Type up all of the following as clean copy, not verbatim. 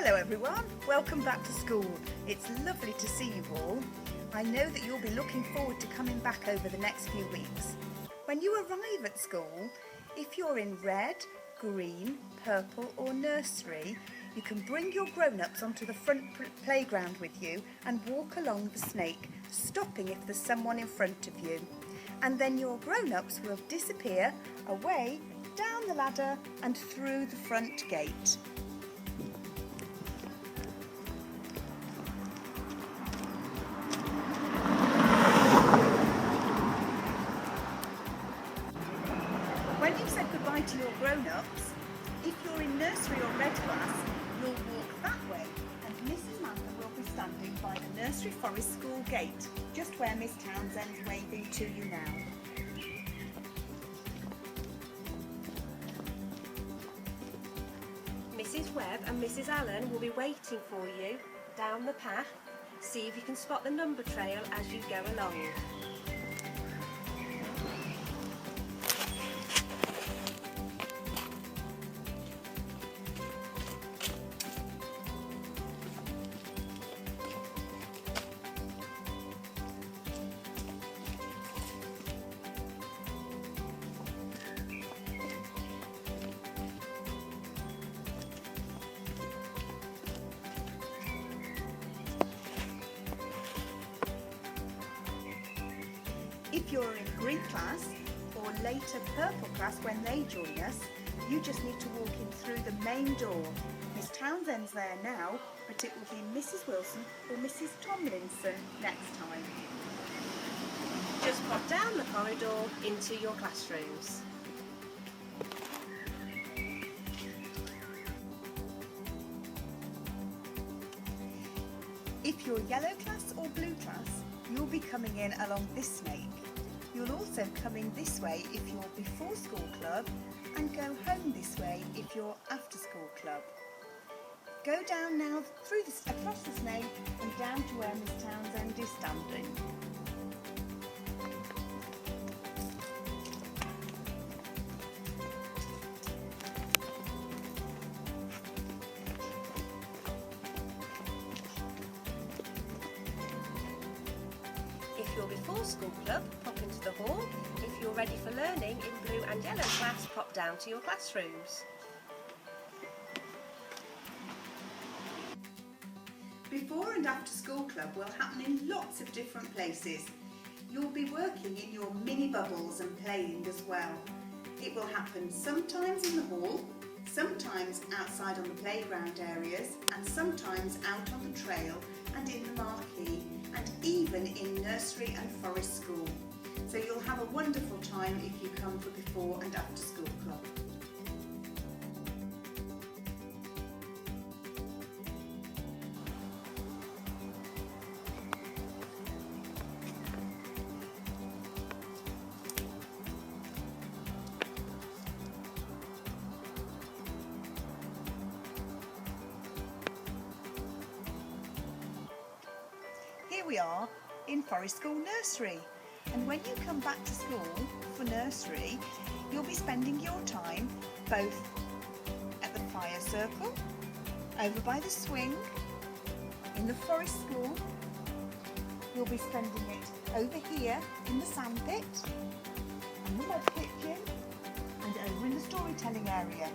Hello everyone, welcome back to school. It's lovely to see you all. I know that you'll be looking forward to coming back over the next few weeks. When you arrive at school, if you're in red, green, purple or nursery, you can bring your grown-ups onto the front playground with you and walk along the snake, stopping if there's someone in front of you. And then your grown-ups will disappear away, down the ladder and through the front gate. When you've said goodbye to your grown-ups, if you're in nursery or red class, you'll walk that way and Mrs. Manda will be standing by the Nursery Forest School gate, just where Miss Townsend's waving to you now. Mrs. Webb and Mrs. Allen will be waiting for you down the path. See if you can spot the number trail as you go along. If you're in green class or later purple class when they join us, you just need to walk in through the main door. Miss Townsend's there now, but it will be Mrs. Wilson or Mrs. Tomlinson next time. Just pop down the corridor into your classrooms. If you're yellow class or blue class, you'll be coming in along this snake. You'll also come in this way if you're before school club and go home this way if you're after school club. Go down now across the snake and down to where Miss Townsend is standing. If you're before school club, pop into the hall. If you're ready for learning in blue and yellow class, pop down to your classrooms. Before and after school club will happen in lots of different places. You'll be working in your mini bubbles and playing as well. It will happen sometimes in the hall, sometimes outside on the playground areas, and sometimes out on the trail and in the marquee, and even in nursery and forest school. So you'll have a wonderful time if you come for before and after school club. Here we are in Forest School Nursery, and when you come back to school for nursery, you'll be spending your time both at the fire circle, over by the swing, in the forest school. You'll be spending it over here in the sand pit, and the mud kitchen, and over in the storytelling area.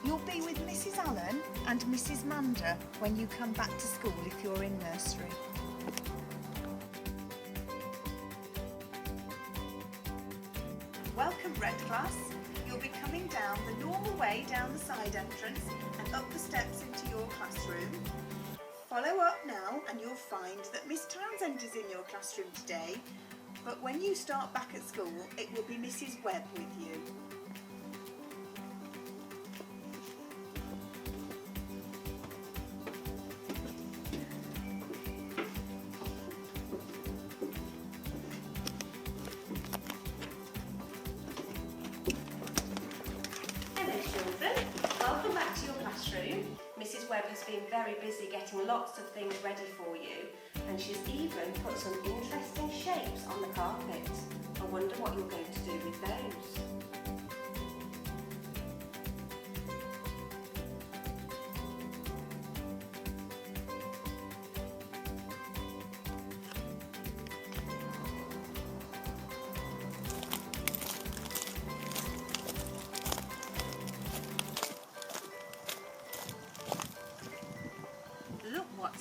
You'll be with Mrs. Allen and Mrs. Manda when you come back to school if you're in nursery. Welcome red class. You'll be coming down the normal way down the side entrance and up the steps into your classroom. Follow up now and you'll find that Miss Townsend is in your classroom today, but when you start back at school it will be Mrs. Webb with you. Welcome back to your classroom. Mrs. Webb has been very busy getting lots of things ready for you, and she's even put some interesting shapes on the carpet. I wonder what you're going to do with those.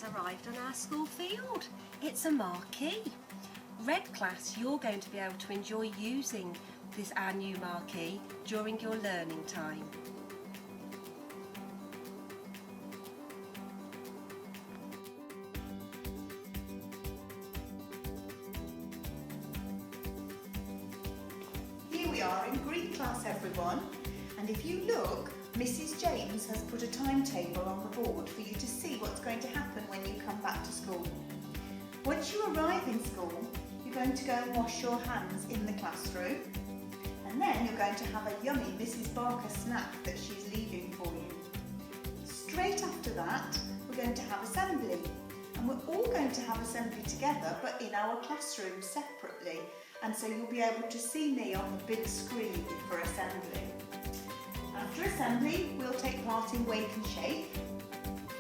has arrived on our school field. It's a marquee. Red class, you're going to be able to enjoy using our new marquee during your learning time. Here we are in Greek class, everyone, and if you look, Mrs. James has put a timetable on the board for you to see what's going to happen when you come back to school. Once you arrive in school, you're going to go and wash your hands in the classroom, and then you're going to have a yummy Mrs. Barker snack that she's leaving for you. Straight after that, we're going to have assembly, and we're all going to have assembly together but in our classroom separately, and so you'll be able to see me on the big screen for assembly. After assembly, we'll take part in Wake and Shake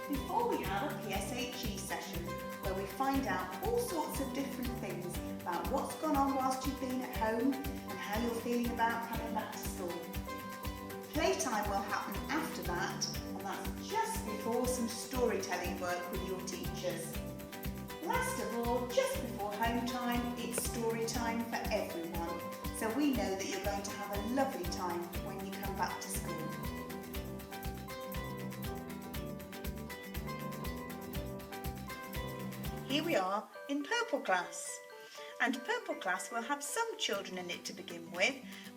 before we have a PSHE session where we find out all sorts of different things about what's gone on whilst you've been at home and how you're feeling about coming back to school. Playtime will happen after that, and that's just before some storytelling work with your teachers. Last of all, just before home time, it's story time for everyone, so we know that you're going to have a lovely time when you come back to school. Here we are in Purple class, and Purple class will have some children in it to begin with,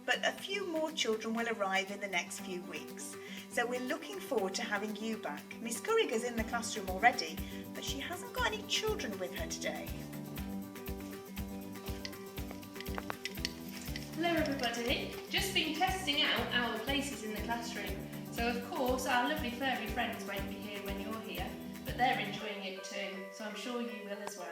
but a few more children will arrive in the next few weeks. So we're looking forward to having you back. Miss Curriger's in the classroom already, but she hasn't got any children with her today. Hello everybody, just been testing out our places in the classroom. So of course our lovely furry friends won't be here when you're here, but they're enjoying it too, so I'm sure you will as well.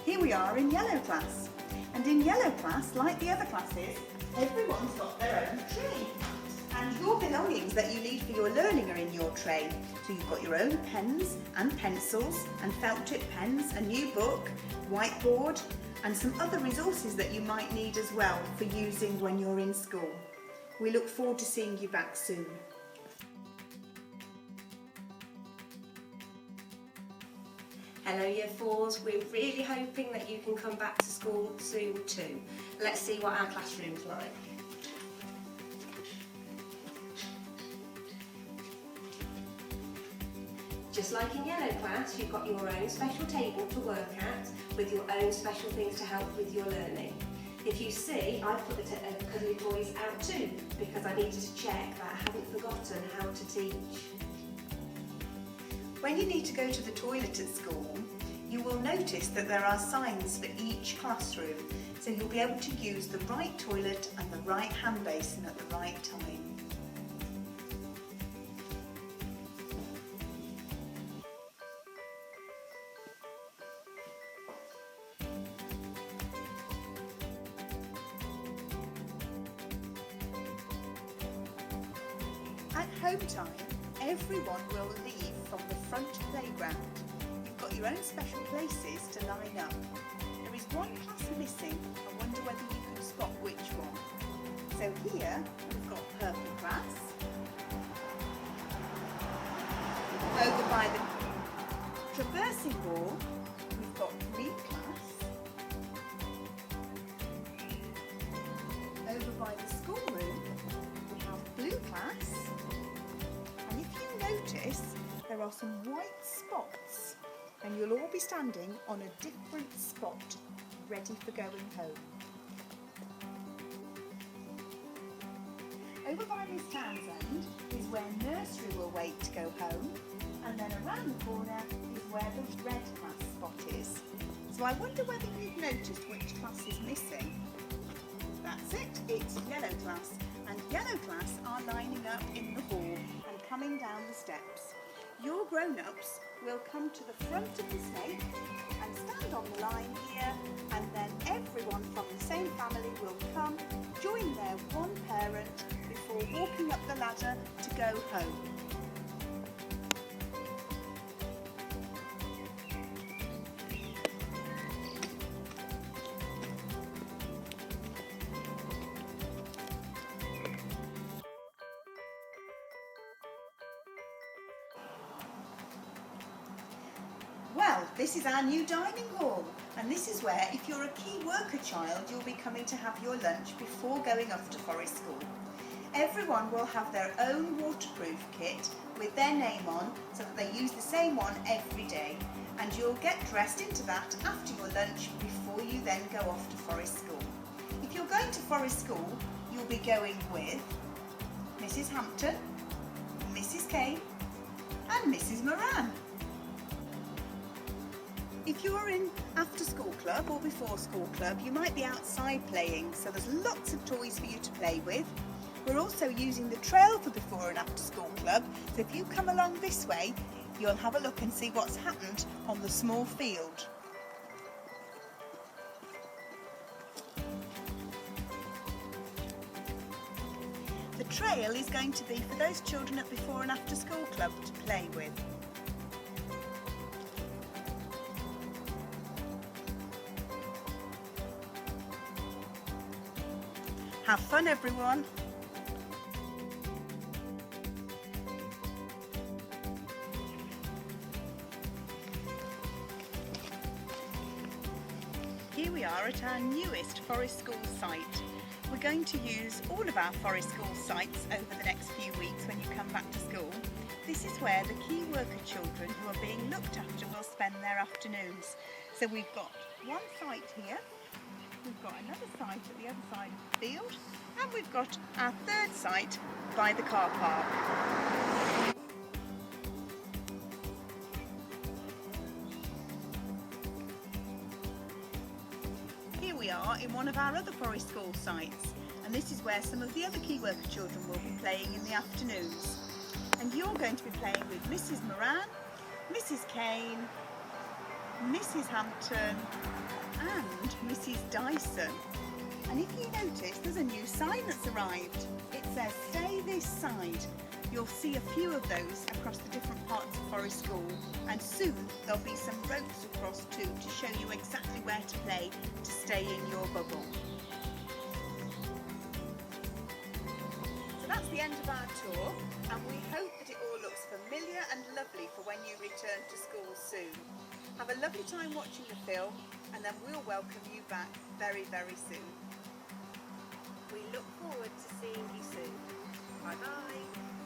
Here we are in Yellow class, and in Yellow class, like the other classes, everyone's got their own tray. And your belongings that you need for your learning are in your tray. So you've got your own pens and pencils and felt tip pens, a new book, whiteboard, and some other resources that you might need as well for using when you're in school. We look forward to seeing you back soon. Hello Year 4s, we're really hoping that you can come back to school soon too. Let's see what our classroom's like. Just like in Yellow class, you've got your own special table to work at with your own special things to help with your learning. If you see, I've put the cuddly toys out too because I needed to check that I haven't forgotten how to teach. When you need to go to the toilet at school, you will notice that there are signs for each classroom, so you'll be able to use the right toilet and the right hand basin at the right time. At home time, everyone will leave from the front playground. You've got your own special places to line up. There is one class missing. I wonder whether you can spot which one. So here we've got Purple class. Over by the traversing wall, we've got Green class. Over by the schoolroom, we have Blue class. And if you notice, there are some white spots, and you'll all be standing on a different spot, ready for going home. Over by Miss Townsend is where Nursery will wait to go home, and then around the corner is where the red class spot is. So I wonder whether you've noticed which class is missing. That's it, it's Yellow class, and Yellow class are lining up in the hall and coming down the steps. Your grown-ups will come to the front of the snake and stand on the line here, and then everyone from the same family will come, join their one parent before walking up the ladder to go home. This is our new dining hall, and this is where, if you're a key worker child, you'll be coming to have your lunch before going off to Forest School. Everyone will have their own waterproof kit with their name on, so that they use the same one every day, and you'll get dressed into that after your lunch before you then go off to Forest School. If you're going to Forest School, you'll be going with Mrs. Hampton, Mrs. Kane and Mrs. Moran. If you're in after school club or before school club, you might be outside playing, so there's lots of toys for you to play with. We're also using the trail for before and after school club, so if you come along this way, you'll have a look and see what's happened on the small field. The trail is going to be for those children at before and after school club to play with. Have fun, everyone! Here we are at our newest Forest School site. We're going to use all of our Forest School sites over the next few weeks when you come back to school. This is where the key worker children who are being looked after will spend their afternoons. So we've got one site here, we've got another site at the other side of the field, and we've got our third site by the car park. Here we are in one of our other Forest School sites, and this is where some of the other key worker children will be playing in the afternoons. And you're going to be playing with Mrs. Moran, Mrs. Kane, Mrs. Hampton and Mrs. Dyson. And if you notice, there's a new sign that's arrived. It says "Stay this side." You'll see a few of those across the different parts of Forest School, and soon there'll be some ropes across too to show you exactly where to play to stay in your bubble. So that's the end of our tour, and we hope that it all looks familiar and lovely for when you return to school soon. Have a lovely time watching the film, and then we'll welcome you back very, very soon. We look forward to seeing you soon. Bye bye.